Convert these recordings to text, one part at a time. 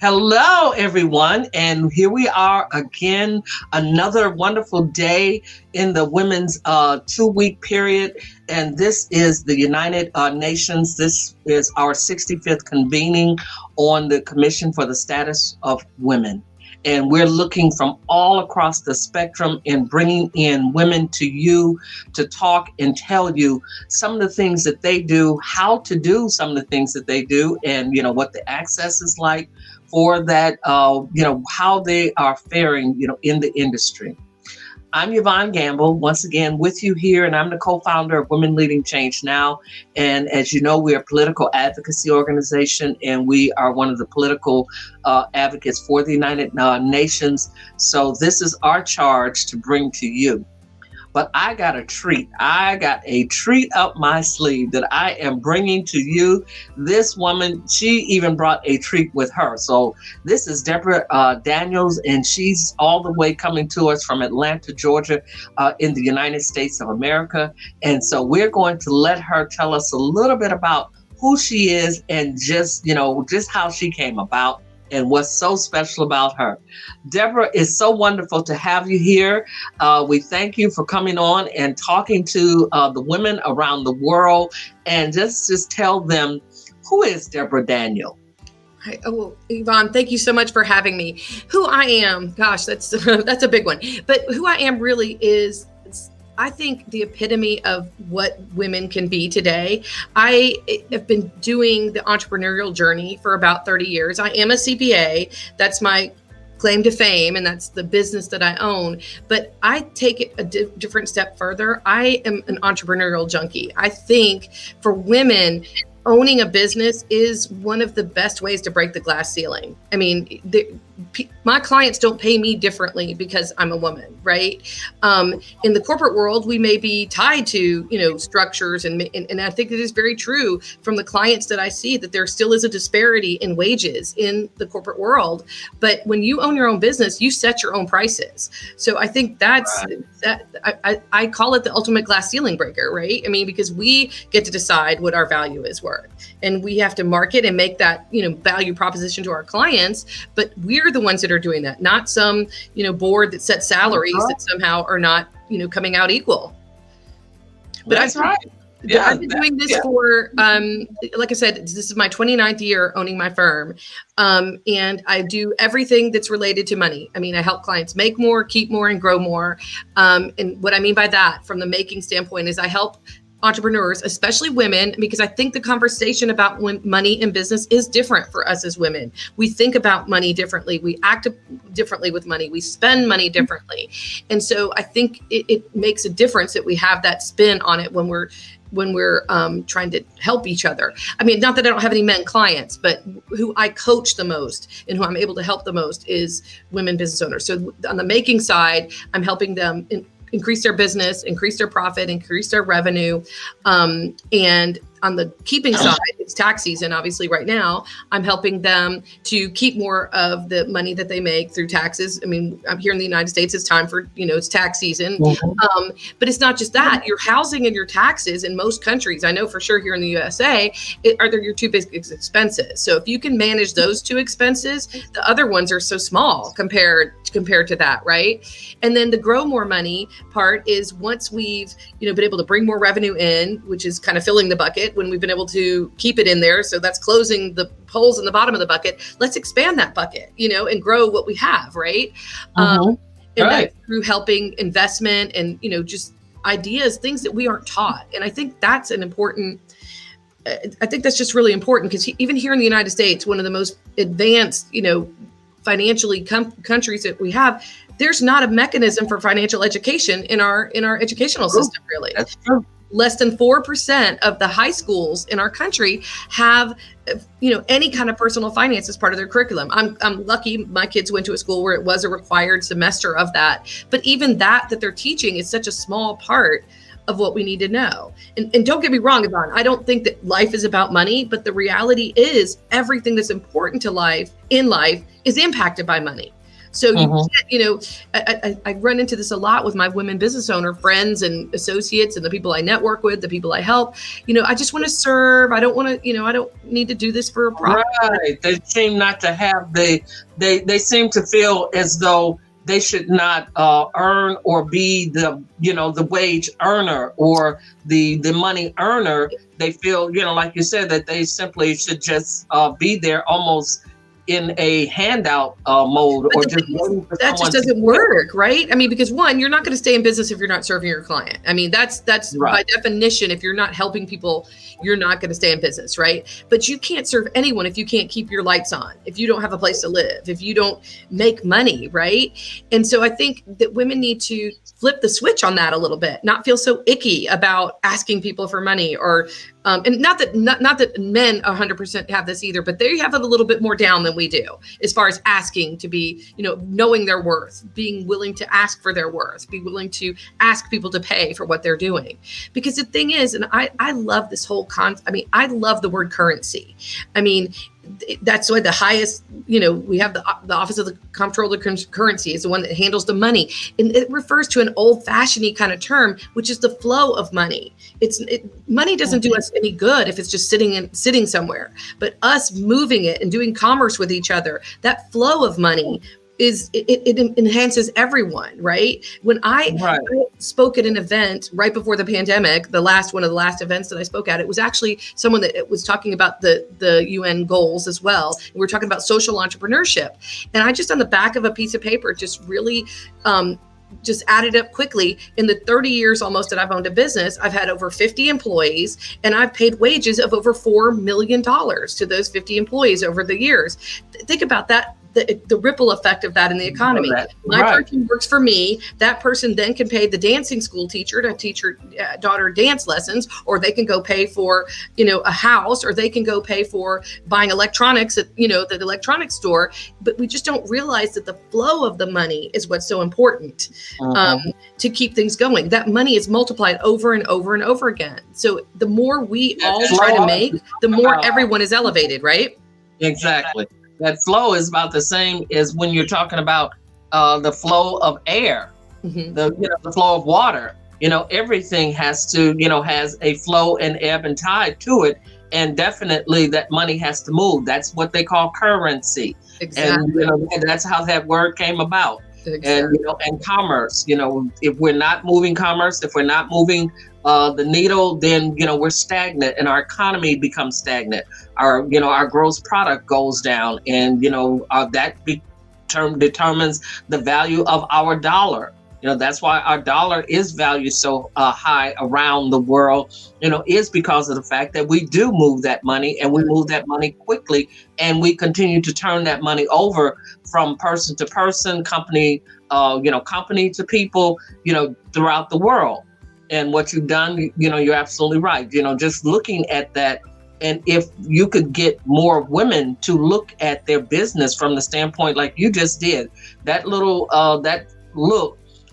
Hello, everyone. And here we are again, another wonderful day in the women's 2 week period. And this is the United Nations. This is our 65th convening on the Commission for the Status of Women. And we're looking from all across the spectrum and bringing in women to you to talk and tell you some of the things that they do, how to do some of the things that they do, and what the access is like for that, how they are faring, in the industry. I'm Yvonne Gamble, once again with you here, and I'm the co-founder of Women Leading Change Now. And as you know, we're a political advocacy organization, and we are one of the political advocates for the United Nations. So this is our charge to bring to you. But I got a treat. I got a treat up my sleeve that I am bringing to you. This woman, she even brought a treat with her. So this is Deborah Daniels, and she's all the way coming to us from Atlanta, Georgia, in the United States of America. And so we're going to let her tell us a little bit about who she is and just how she came about and what's so special about her. Deborah, it's so wonderful to have you here. We thank you for coming on and talking to the women around the world, and just tell them, who is Deborah Daniel? Hi. Oh, Yvonne, thank you so much for having me. Who I am, gosh, that's a big one. But who I am really is, I think, the epitome of what women can be today. I have been doing the entrepreneurial journey for about 30 years. I am a CPA. That's my claim to fame, and that's the business that I own. But I take it a different step further. I am an entrepreneurial junkie. I think for women, owning a business is one of the best ways to break the glass ceiling. I mean, my clients don't pay me differently because I'm a woman, right? In the corporate world, we may be tied to, structures, and I think it is very true from the clients that I see that there still is a disparity in wages in the corporate world. But when you own your own business, you set your own prices. So I think that's that. I call it the ultimate glass ceiling breaker, right? I mean, because we get to decide what our value is worth, and we have to market and make that, value proposition to our clients. But we're the ones that are doing that, not some, board that sets salaries that somehow are not, coming out equal. But That's right. Yeah, I've been doing this for, like I said, this is my 29th year owning my firm. And I do everything that's related to money. I mean, I help clients make more, keep more, and grow more. And what I mean by that from the making standpoint is I help entrepreneurs, especially women, because I think the conversation about money in business is different for us as women. We think about money differently. We act differently with money. We spend money differently. And so I think it makes a difference that we have that spin on it when we're trying to help each other. I mean, not that I don't have any men clients, but who I coach the most and who I'm able to help the most is women business owners. So on the making side, I'm helping them increase their business, increase their profit, increase their revenue. And on the keeping side, it's tax season, obviously, right now. I'm helping them to keep more of the money that they make through taxes. I mean, I'm here in the United States, it's time for, it's tax season. But it's not just that. Your housing and your taxes in most countries, I know for sure here in the USA, are your two big expenses. So if you can manage those two expenses, the other ones are so small compared to that, right? And then the grow more money part is once we've, been able to bring more revenue in, which is kind of filling the bucket, when we've been able to keep it in there. So that's closing the holes in the bottom of the bucket. Let's expand that bucket, and grow what we have, right? And that's through helping investment and, just ideas, things that we aren't taught. And I think that's that's just really important because even here in the United States, one of the most advanced, financially countries that we have, there's not a mechanism for financial education in our educational system, really. That's true. Less than 4% of the high schools in our country have, any kind of personal finance as part of their curriculum. I'm lucky my kids went to a school where it was a required semester of that. But even that they're teaching is such a small part of what we need to know. And don't get me wrong, Yvonne, I don't think that life is about money, but the reality is everything that's important to life in life is impacted by money. So you Mhm. can't, I run into this a lot with my women business owner friends and associates and the people I network with, the people I help. I just want to serve. I don't want to, I don't need to do this for a profit. Right. They seem not to have they seem to feel as though they should not earn or be the wage earner or the money earner. They feel, like you said, that they simply should just be there almost in a handout mode, But or the just thing is, waiting for that just someone to doesn't quit. work, right? I mean, because one, you're not going to stay in business if you're not serving your client. I mean, that's Right. by definition, if you're not helping people, you're not going to stay in business, right? But you can't serve anyone if you can't keep your lights on, if you don't have a place to live, if you don't make money, right? And so I think that women need to flip the switch on that a little bit, not feel so icky about asking people for money, or and not that men 100% have this either, but they have it a little bit more down than we do as far as asking to be, knowing their worth, being willing to ask for their worth, be willing to ask people to pay for what they're doing. Because the thing is, and I love this whole I love the word currency. I mean, that's why the highest, we have the Office of the Comptroller of Currency is the one that handles the money. And it refers to an old-fashioned kind of term, which is the flow of money. Money doesn't do us any good if it's just sitting somewhere. But us moving it and doing commerce with each other, that flow of money it enhances everyone, right? When I spoke at an event right before the pandemic, one of the last events that I spoke at, it was actually someone that was talking about the UN goals as well. And we were talking about social entrepreneurship. And I just on the back of a piece of paper just really just added up quickly. In the 30 years almost that I've owned a business, I've had over 50 employees, and I've paid wages of over $4 million to those 50 employees over the years. Think about that. The ripple effect of that in the economy. My person works for me. That person then can pay the dancing school teacher to teach her daughter dance lessons, or they can go pay for, a house, or they can go pay for buying electronics at, the electronics store. But we just don't realize that the flow of the money is what's so important to keep things going. That money is multiplied over and over and over again. So the more we all try to make, the more everyone is elevated, right? Exactly. That flow is about the same as when you're talking about the flow of air, the flow of water. Everything has a flow and ebb and tide to it, and definitely that money has to move. That's what they call currency, exactly. And that's how that word came about. Exactly. And commerce. If we're not moving commerce, if we're not moving the needle, then we're stagnant, and our economy becomes stagnant. Our gross product goes down, and that determines the value of our dollar. That's why our dollar is valued so high around the world, is because of the fact that we do move that money, and we move that money quickly, and we continue to turn that money over from person to person, company to people, throughout the world. And what you've done, you're absolutely right. Just looking at that, and if you could get more women to look at their business from the standpoint like you just did, that little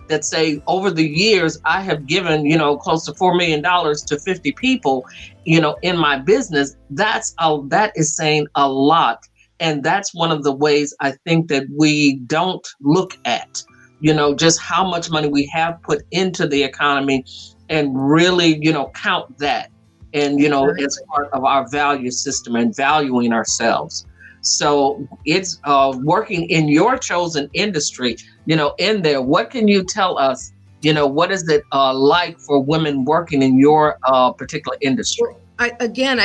that say, over the years, I have given, close to $4 million to 50 people, in my business. That is saying a lot. And that's one of the ways I think that we don't look at, just how much money we have put into the economy, and really, count that. And, as part of our value system and valuing ourselves. So it's working in your chosen industry, in there. What can you tell us? What is it like for women working in your particular industry? I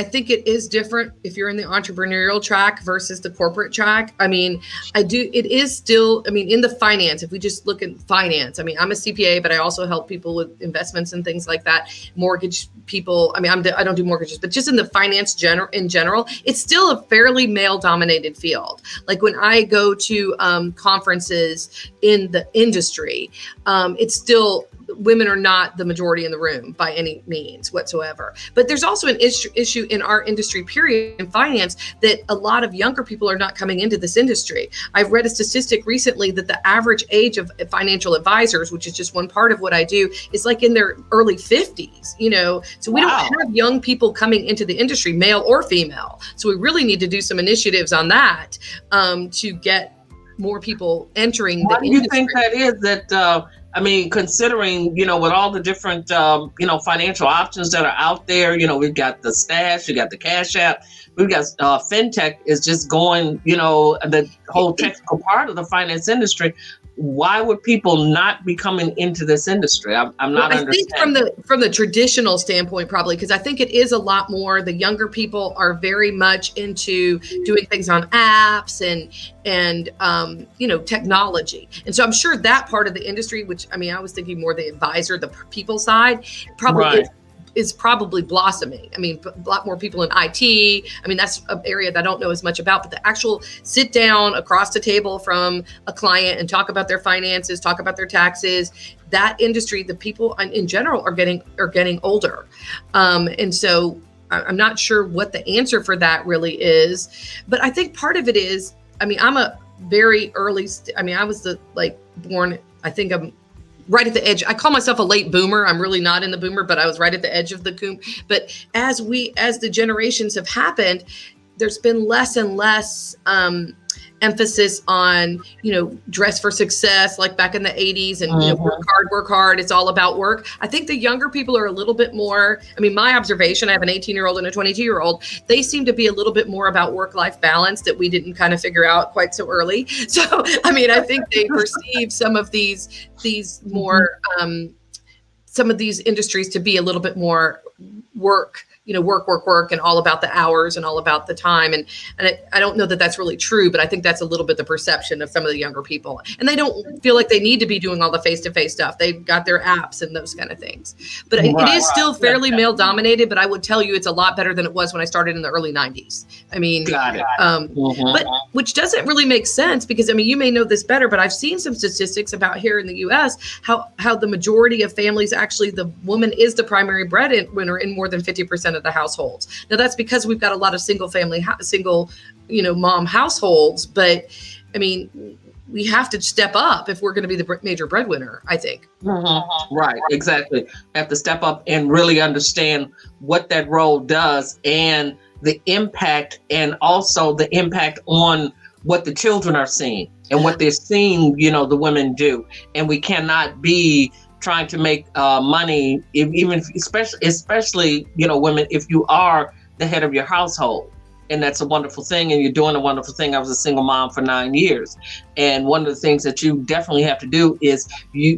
think it is different if you're in the entrepreneurial track versus the corporate track. It is still, in the finance, if we just look at finance, I'm a CPA, but I also help people with investments and things like that. Mortgage people, I don't do mortgages, but just in the finance in general, it's still a fairly male dominated field. Like when I go to conferences in the industry, it's still, women are not the majority in the room by any means whatsoever. But there's also an issue in our industry, period, in finance, that a lot of younger people are not coming into this industry. I've read a statistic recently that the average age of financial advisors, which is just one part of what I do, is like in their early 50s, So we don't have young people coming into the industry, male or female. So we really need to do some initiatives on that to get more people entering Why the do you industry. think that is? I mean, considering, with all the different, financial options that are out there, we've got the Stash, you got the Cash App, we've got fintech is just going, the whole technical part of the finance industry. Why would people not be coming into this industry? I'm not I think understanding. from the traditional standpoint, probably, because I think it is a lot more. The younger people are very much into doing things on apps and technology, and so I'm sure that part of the industry, which I was thinking more the advisor, the people side, probably Right. is probably blossoming. I mean, a lot more people in IT. I mean, that's an area that I don't know as much about, but the actual sit down across the table from a client and talk about their finances, talk about their taxes, that industry, the people in general are getting older. And so I'm not sure what the answer for that really is, but I think part of it is, I'm a very early, I was born, I think I'm right at the edge. I call myself a late boomer. I'm really not in the boomer, but I was right at the edge of the coom. But as the generations have happened, there's been less and less emphasis on, dress for success, like back in the 80s, and work hard. It's all about work. I think the younger people are a little bit more, my observation, I have an 18-year-old and a 22-year-old, they seem to be a little bit more about work-life balance that we didn't kind of figure out quite so early. So, I think they perceive some of these more, some of these industries to be a little bit more work, work, and all about the hours and all about the time. And I don't know that that's really true, but I think that's a little bit the perception of some of the younger people. And they don't feel like they need to be doing all the face-to-face stuff. They've got their apps and those kind of things. But it is still fairly male dominated, but I would tell you it's a lot better than it was when I started in the early 90s. Got it. But which doesn't really make sense because, you may know this better, but I've seen some statistics about here in the US, how the majority of families, actually the woman is the primary breadwinner in more than 50% of the households. Now that's because we've got a lot of single mom households, but we have to step up if we're going to be the major breadwinner, I think. Right, exactly. Have to step up and really understand what that role does and the impact, and also the impact on what the children are seeing and what they're seeing, the women do. And we cannot be trying to make money, especially women, if you are the head of your household. And that's a wonderful thing, and you're doing a wonderful thing. I was a single mom for 9 years, and one of the things that you definitely have to do is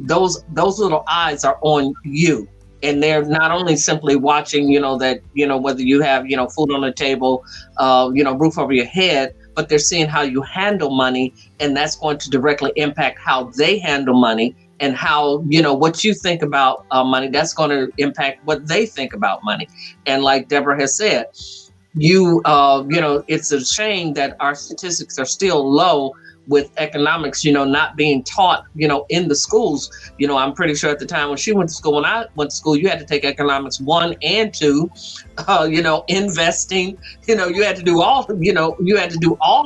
those little eyes are on you, and they're not only simply watching, that whether you have food on the table, roof over your head, but they're seeing how you handle money, and that's going to directly impact how they handle money. And how, what you think about money, that's going to impact what they think about money. And like Deborah has said, it's a shame that our statistics are still low with economics, not being taught, in the schools. I'm pretty sure at the time when she went to school, when I went to school, you had to take economics 1 and 2, investing, you had to do all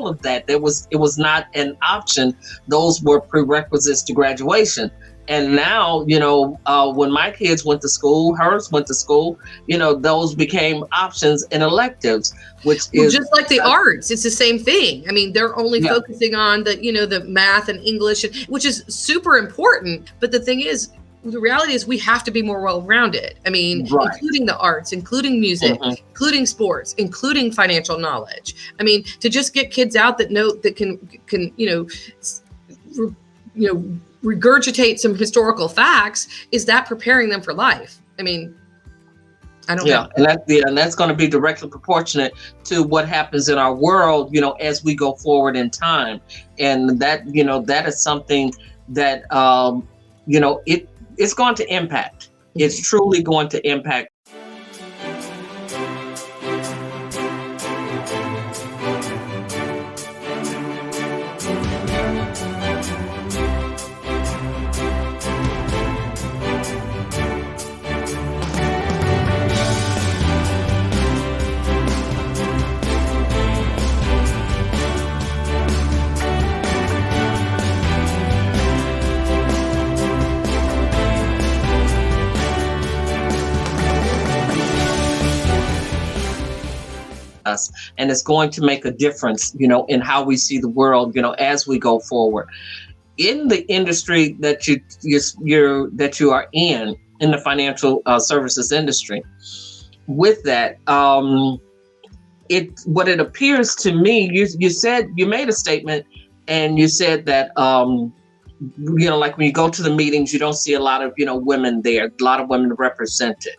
of that. It was not an option. Those were prerequisites to graduation. And now, when my kids went to school, hers went to school, those became options and electives, which is just like the arts. It's the same thing. They're only focusing on the math and English, which is super important. But the thing is, the reality is we have to be more well-rounded. Including the arts, including music, including sports, including financial knowledge. To just get kids out that can regurgitate some historical facts, is that preparing them for life? I don't know. And that's going to be directly proportionate to what happens in our world, as we go forward in time. And that, that is something that, it's going to impact. It's truly going to impact. us, and it's going to make a difference, in how we see the world, as we go forward. In the industry that you are in the financial services industry, with that, what it appears to me, you made a statement, and you said that like when you go to the meetings, you don't see a lot of women there, a lot of women represented.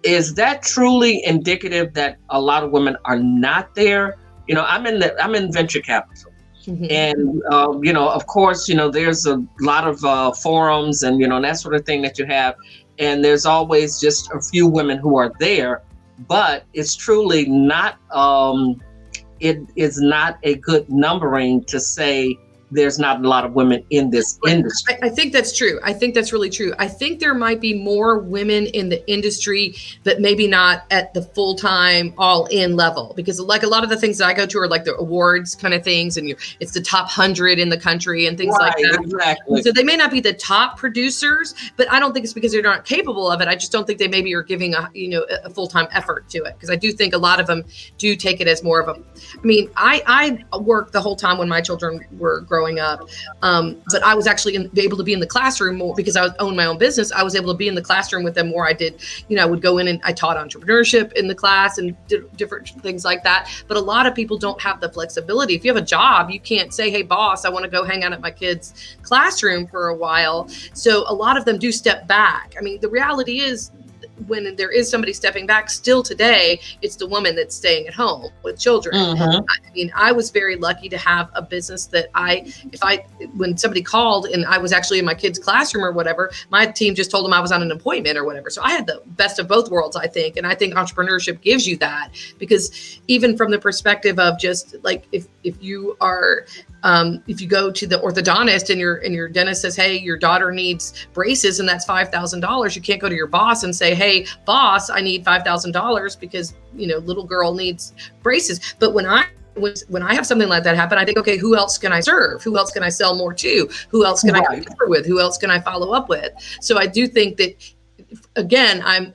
Is that truly indicative that a lot of women are not there? I'm in venture capital. And, of course, there's a lot of forums and, that sort of thing that you have. And there's always just a few women who are there, but it's truly not, it is not a good numbering to say there's not a lot of women in this industry. I think that's true. I think that's really true. I think there might be more women in the industry, but maybe not at the full-time, all-in level. Because like a lot of the things that I go to are like the awards kind of things, and it's the top 100 in the country and things like that. Exactly. So they may not be the top producers, but I don't think it's because they're not capable of it. I just don't think they maybe are giving a full-time effort to it. Because I do think a lot of them do take it as more of a, I worked the whole time when my children were growing up. But I was actually able to be in the classroom more because I owned my own business. I was able to be in the classroom with them more. I did, I would go in and I taught entrepreneurship in the class and different things like that. But a lot of people don't have the flexibility. If you have a job, you can't say, hey, boss, I want to go hang out at my kid's classroom for a while. So a lot of them do step back. The reality is, when there is somebody stepping back, still today, it's the woman that's staying at home with children. I was very lucky to have a business that when somebody called and I was actually in my kid's classroom or whatever, my team just told them I was on an appointment or whatever. So I had the best of both worlds, I think. And I think entrepreneurship gives you that, because even from the perspective of just like, if you are, if you go to the orthodontist and your dentist says, hey, your daughter needs braces and that's $5,000, you can't go to your boss and say, hey, boss, I need $5,000 because, little girl needs braces. But when I have something like that happen, I think, okay, who else can I serve? Who else can I sell more to? Who else can I cover with? Who else can I follow up with? So I do think that, again, I'm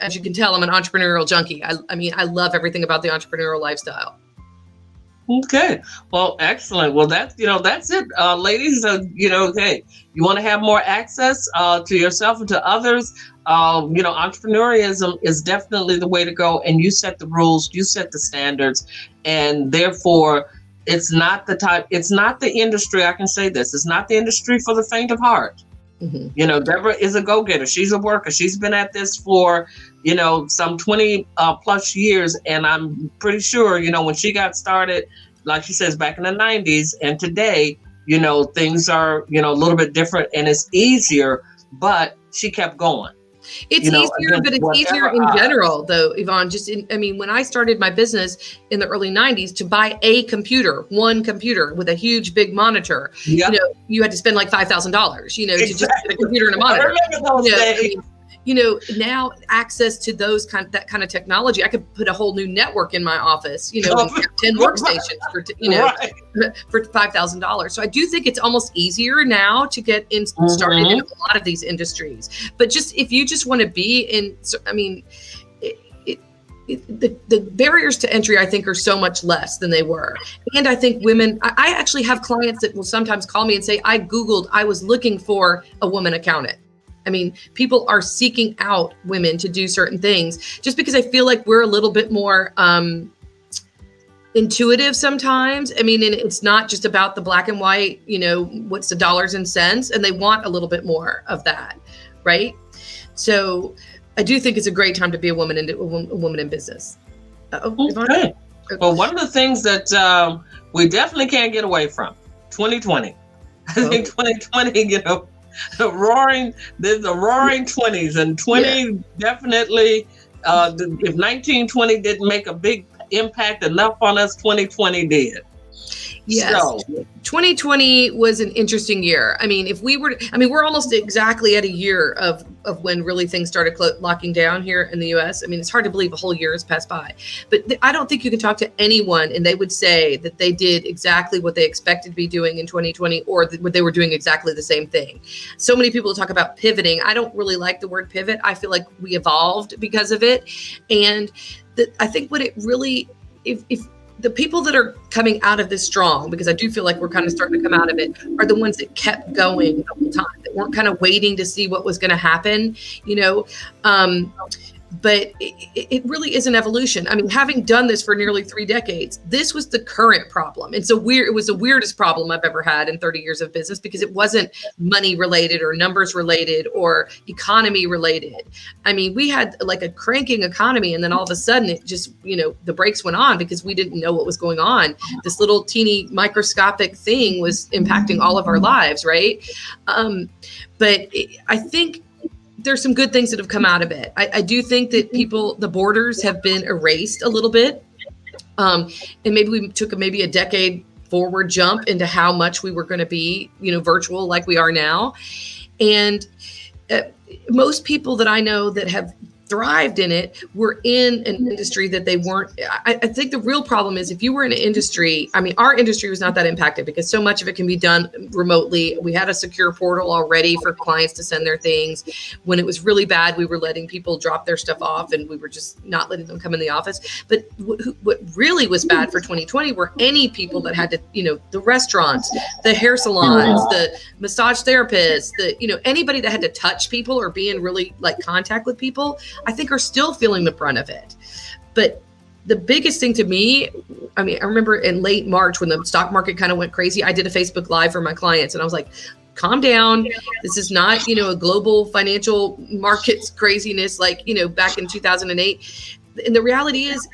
as you can tell, I'm an entrepreneurial junkie. I love everything about the entrepreneurial lifestyle. Okay. Well, excellent. Well, that's it, ladies. Hey, you want to have more access to yourself and to others. Entrepreneurialism is definitely the way to go. And you set the rules, you set the standards, and therefore it's not the industry. I can say this, it's not the industry for the faint of heart. Deborah is a go-getter. She's a worker. She's been at this for, some 20 plus years. And I'm pretty sure, when she got started, like she says, back in the 90s and today, things are, a little bit different and it's easier, but she kept going. It's easier, but it's easier in general, though, Yvonne. When I started my business in the early 90s, to buy one computer with a huge, big monitor, you had to spend like $5,000, to just get a computer and a monitor. I remember those days. Now access to that kind of technology, I could put a whole new network in my office, 10 workstations for, for $5,000. So I do think it's almost easier now to get started in a lot of these industries. But if you just want to be in, the barriers to entry, I think, are so much less than they were. And I think women, I actually have clients that will sometimes call me and say, I was looking for a woman accountant. People are seeking out women to do certain things just because I feel like we're a little bit more intuitive sometimes. And it's not just about the black and white, what's the dollars and cents, and they want a little bit more of that, right? So I do think it's a great time to be a woman in business. Okay. Well, one of the things that we definitely can't get away from, 2020. I think 2020, the roaring 20s, and 20 definitely, if 1920 didn't make a big impact enough on us, 2020 did. Yes. So, 2020 was an interesting year. We're almost exactly at a year of when really things started locking down here in the US. It's hard to believe a whole year has passed by, but I don't think you can talk to anyone and they would say that they did exactly what they expected to be doing in 2020, or that they were doing exactly the same thing. So many people talk about pivoting. I don't really like the word pivot. I feel like we evolved because of it. And I think what it really, if the people that are coming out of this strong, because I do feel like we're kind of starting to come out of it, are the ones that kept going the whole time, that weren't kind of waiting to see what was going to happen, but it really is an evolution. I mean, having done this for nearly 3 decades, this was the current problem. And so it was the weirdest problem I've ever had in 30 years of business, because it wasn't money related or numbers related or economy related. I mean, we had like a cranking economy, and then all of a sudden it just, the brakes went on because we didn't know what was going on. This little teeny microscopic thing was impacting all of our lives, right? But I think there's some good things that have come out of it. I do think that the borders have been erased a little bit. And maybe we took maybe a decade forward jump into how much we were going to be, virtual like we are now. And most people that I know that have thrived in it were in an industry that they weren't. I think the real problem is if you were in an industry, I mean, our industry was not that impacted because so much of it can be done remotely. We had a secure portal already for clients to send their things. When it was really bad, we were letting people drop their stuff off and we were just not letting them come in the office. But what really was bad for 2020 were any people that had to, the restaurants, the hair salons, the massage therapists, anybody that had to touch people or be in really like contact with people, I think are still feeling the brunt of it. But the biggest thing to me, I mean, I remember in late March when the stock market kind of went crazy, I did a Facebook Live for my clients and I was like, calm down. This is not, a global financial markets craziness like, back in 2008. And the reality is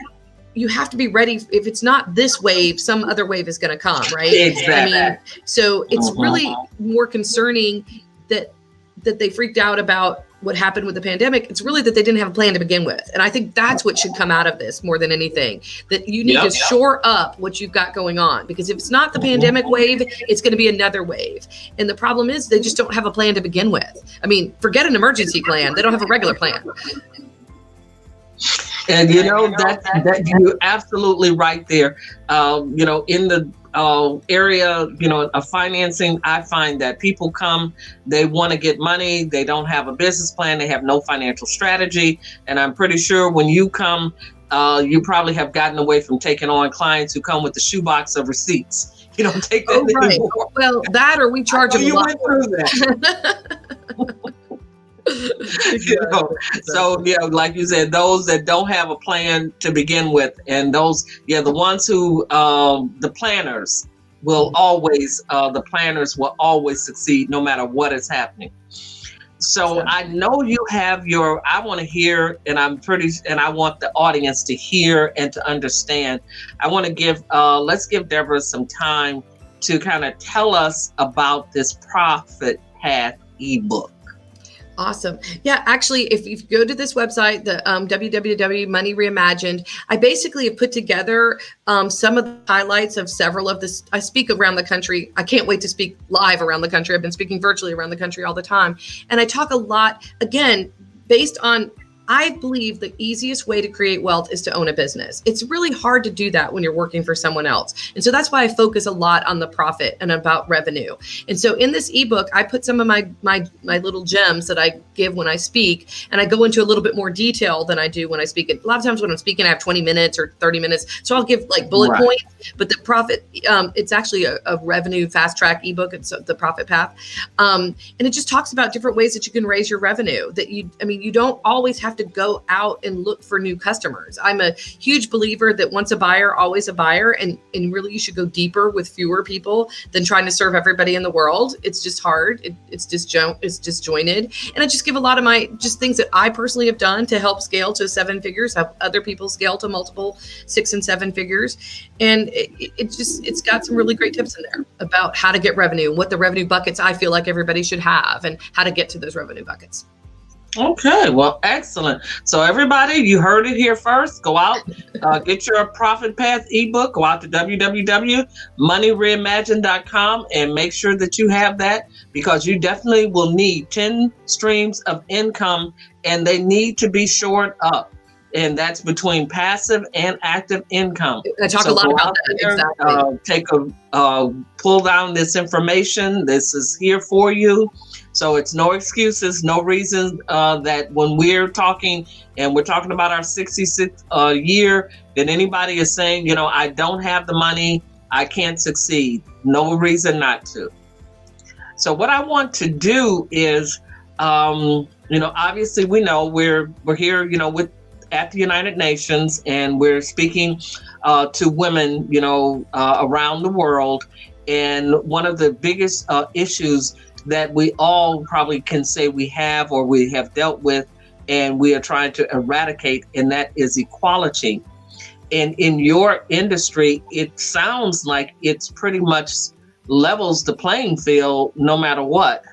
you have to be ready. If it's not this wave, some other wave is going to come, right? Exactly. I mean, so it's really more concerning that they freaked out about what happened with the pandemic. It's really that they didn't have a plan to begin with. And I think that's what should come out of this more than anything, that you need to shore up what you've got going on, because if it's not the pandemic wave, it's going to be another wave. And the problem is they just don't have a plan to begin with. I mean, forget an emergency plan. They don't have a regular plan. And that you're absolutely right there. In the area, of financing, I find that people come, they want to get money, they don't have a business plan, they have no financial strategy. And I'm pretty sure when you come, you probably have gotten away from taking on clients who come with the shoebox of receipts. You don't take that anymore. Well, that or we charge them a lot. Went through that. So like you said, those that don't have a plan to begin with, and those, the ones who, the planners will always succeed no matter what is happening. So I know you have I want to hear, and I want the audience to hear and to understand. I want to let's give Deborah some time to kind of tell us about this Profit Path ebook. Awesome. Yeah, actually, if you go to this website, the www Money Reimagined, I basically have put together some of the highlights of several of this. I speak around the country. I can't wait to speak live around the country. I've been speaking virtually around the country all the time. And I talk a lot, again, based on, I believe the easiest way to create wealth is to own a business. It's really hard to do that when you're working for someone else. And so that's why I focus a lot on the profit and about revenue. And so in this ebook, I put some of my little gems that I give when I speak, and I go into a little bit more detail than I do when I speak. A lot of times when I'm speaking, I have 20 minutes or 30 minutes. So I'll give like bullet points, but the profit, it's actually a revenue fast track ebook. It's the Profit Path. And it just talks about different ways that you can raise your revenue, that you don't always have to go out and look for new customers. I'm a huge believer that once a buyer, always a buyer, and really you should go deeper with fewer people than trying to serve everybody in the world. It's just hard. It's disjointed. And I just give a lot of my things that I personally have done to help scale to 7 figures, help other people scale to multiple 6 and 7 figures. And it's got some really great tips in there about how to get revenue, what the revenue buckets I feel like everybody should have, and how to get to those revenue buckets. Okay, well, excellent. So everybody, you heard it here first. Go out, get your Profit Path ebook, go out to www.moneyreimagined.com and make sure that you have that, because you definitely will need 10 streams of income, and they need to be shored up. And that's between passive and active income. I talk a lot about that. Exactly. Pull down this information. This is here for you. So it's no excuses, no reason that when we're talking and we're talking about our 66th year, that anybody is saying, I don't have the money, I can't succeed. No reason not to. So what I want to do is, obviously we know we're here, with at the United Nations, and we're speaking to women, around the world. And one of the biggest issues that we all probably can say we have or we have dealt with, and we are trying to eradicate, and that is equality. And in your industry, it sounds like it's pretty much levels the playing field no matter what.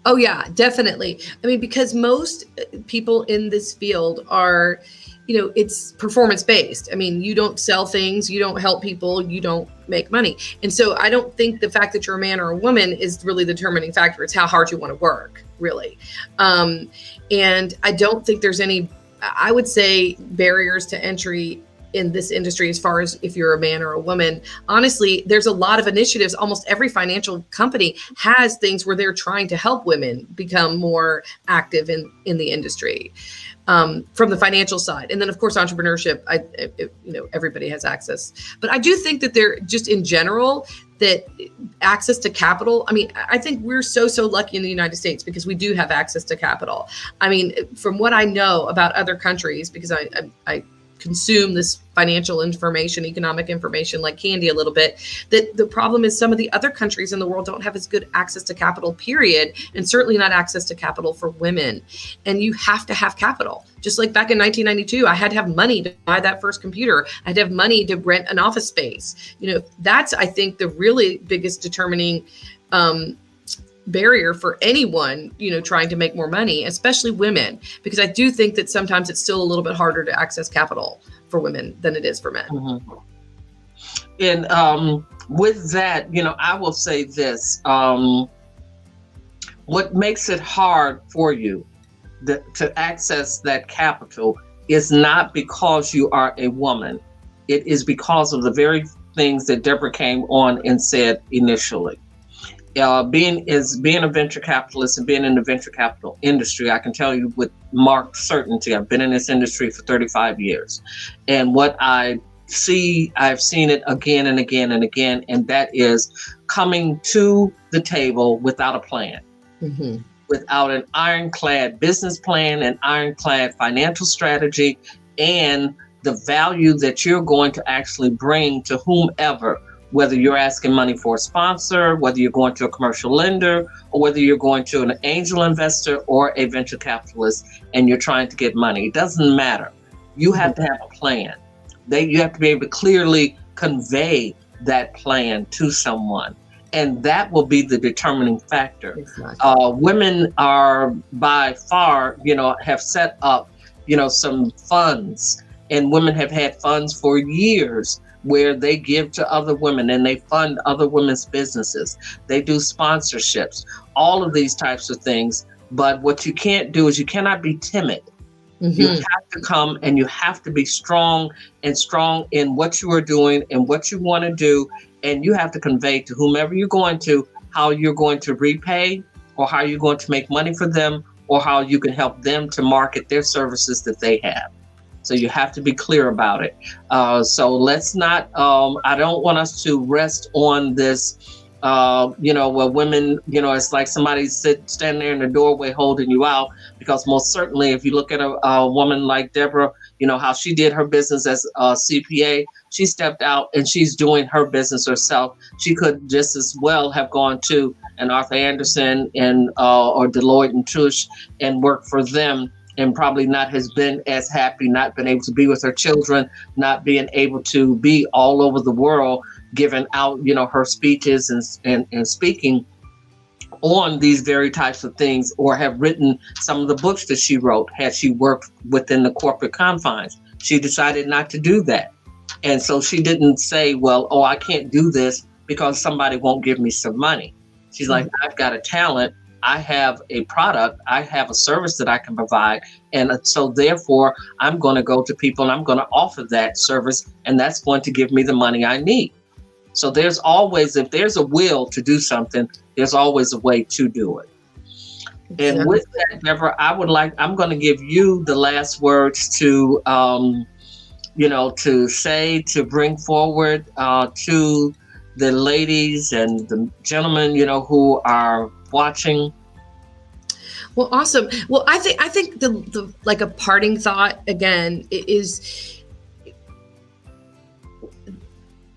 Oh, yeah, definitely. I mean, because most people in this field are, it's performance based. I mean, you don't sell things, you don't help people, you don't make money. And so I don't think the fact that you're a man or a woman is really the determining factor. It's how hard you want to work, really. And I don't think there's any, I would say, barriers to entry in this industry as far as if you're a man or a woman. Honestly, there's a lot of initiatives. Almost every financial company has things where they're trying to help women become more active in the industry, from the financial side. And then, of course, entrepreneurship, everybody has access. But I do think that they're just in general, that access to capital. I mean, I think we're so lucky in the United States because we do have access to capital. I mean, from what I know about other countries, because I consume this financial information, economic information like candy a little bit, that the problem is some of the other countries in the world don't have as good access to capital, period, and certainly not access to capital for women. And you have to have capital. Just like back in 1992, I had to have money to buy that first computer. I had to have money to rent an office space. That's, I think, the really biggest determining barrier for anyone, trying to make more money, especially women, because I do think that sometimes it's still a little bit harder to access capital for women than it is for men. Mm-hmm. And with that, I will say this, what makes it hard for you to access that capital is not because you are a woman. It is because of the very things that Deborah came on and said initially. Being a venture capitalist and being in the venture capital industry, I can tell you with marked certainty, I've been in this industry for 35 years. And what I see, I've seen it again and again and again, and that is coming to the table without a plan, without an ironclad business plan, an ironclad financial strategy, and the value that you're going to actually bring to whomever, whether you're asking money for a sponsor, whether you're going to a commercial lender, or whether you're going to an angel investor or a venture capitalist and you're trying to get money. It doesn't matter. You have to have a plan. You have to be able to clearly convey that plan to someone. And that will be the determining factor. Exactly. Women are by far, have set up, some funds, and women have had funds for years where they give to other women and they fund other women's businesses. They do sponsorships, all of these types of things. But what you can't do is you cannot be timid. You have to come and you have to be strong in what you are doing and what you want to do. And you have to convey to whomever you're going to how you're going to repay, or how you're going to make money for them, or how you can help them to market their services that they have. So you have to be clear about it. So let's not, I don't want us to rest on this, where women, it's like somebody standing there in the doorway holding you out, because most certainly if you look at a woman like Deborah, how she did her business as a CPA, she stepped out and she's doing her business herself. She could just as well have gone to an Arthur Andersen and or Deloitte and Touche and worked for them, and probably not has been as happy, not been able to be with her children, not being able to be all over the world, giving out, her speeches and speaking on these very types of things, or have written some of the books that she wrote had she worked within the corporate confines. She decided not to do that. And so she didn't say, well, I can't do this because somebody won't give me some money. She's like, I've got a talent. I have a product, I have a service that I can provide. And so therefore, I'm going to go to people and I'm going to offer that service, and that's going to give me the money I need. So there's always, if there's a will to do something, there's always a way to do it. And with that, Deborah, I'm going to give you the last words to, to bring forward to the ladies and the gentlemen, who are watching. Well, awesome. Well, I think the like a parting thought again is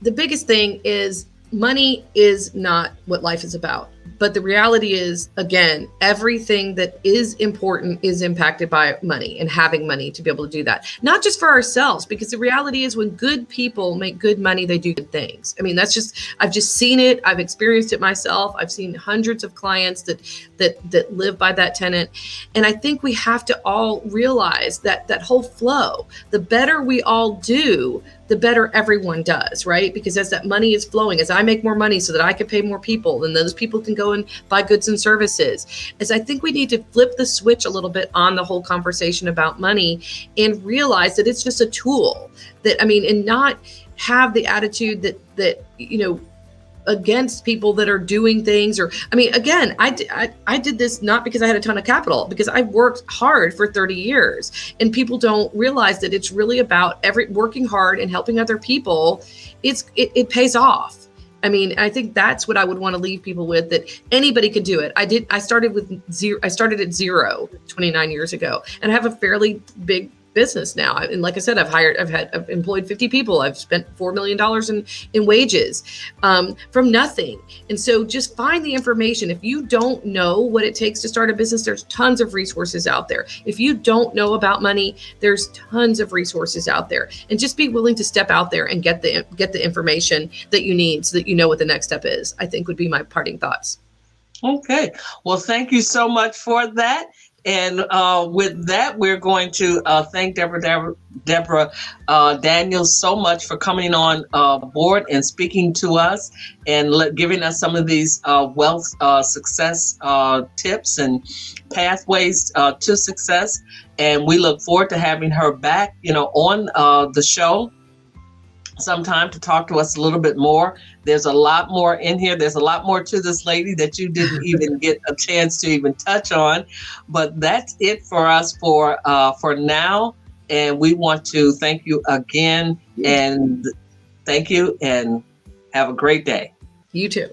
the biggest thing is money is not what life is about. But the reality is, again, everything that is important is impacted by money and having money to be able to do that. Not just for ourselves, because the reality is when good people make good money, they do good things. I mean, I've just seen it. I've experienced it myself. I've seen hundreds of clients that live by that tenet. And I think we have to all realize that whole flow, the better we all do, the better everyone does, right? Because as that money is flowing, as I make more money so that I can pay more people, and those people can go and buy goods and services, as I think we need to flip the switch a little bit on the whole conversation about money and realize that it's just a tool and not have the attitude that against people that are doing things again, I did this not because I had a ton of capital, because I worked hard for 30 years, and people don't realize that it's really about working hard and helping other people. It pays off. I think that's what I would want to leave people with, that anybody could do it. I started at zero 29 years ago, and I have a fairly big business now. And like I said, I've employed 50 people. I've spent $4 million in wages from nothing. And so just find the information. If you don't know what it takes to start a business, there's tons of resources out there. If you don't know about money, there's tons of resources out there. And just be willing to step out there and get the information that you need so that you know what the next step is, I think would be my parting thoughts. Okay. Well, thank you so much for that. And with that, we're going to thank Deborah Daniels so much for coming on board and speaking to us and giving us some of these wealth success tips and pathways to success. And we look forward to having her back, on the show sometime to talk to us a little bit more. There's a lot more in here. There's a lot more to this lady that you didn't even get a chance to even touch on. But that's it for us for now. And we want to thank you again. And thank you and have a great day. You too.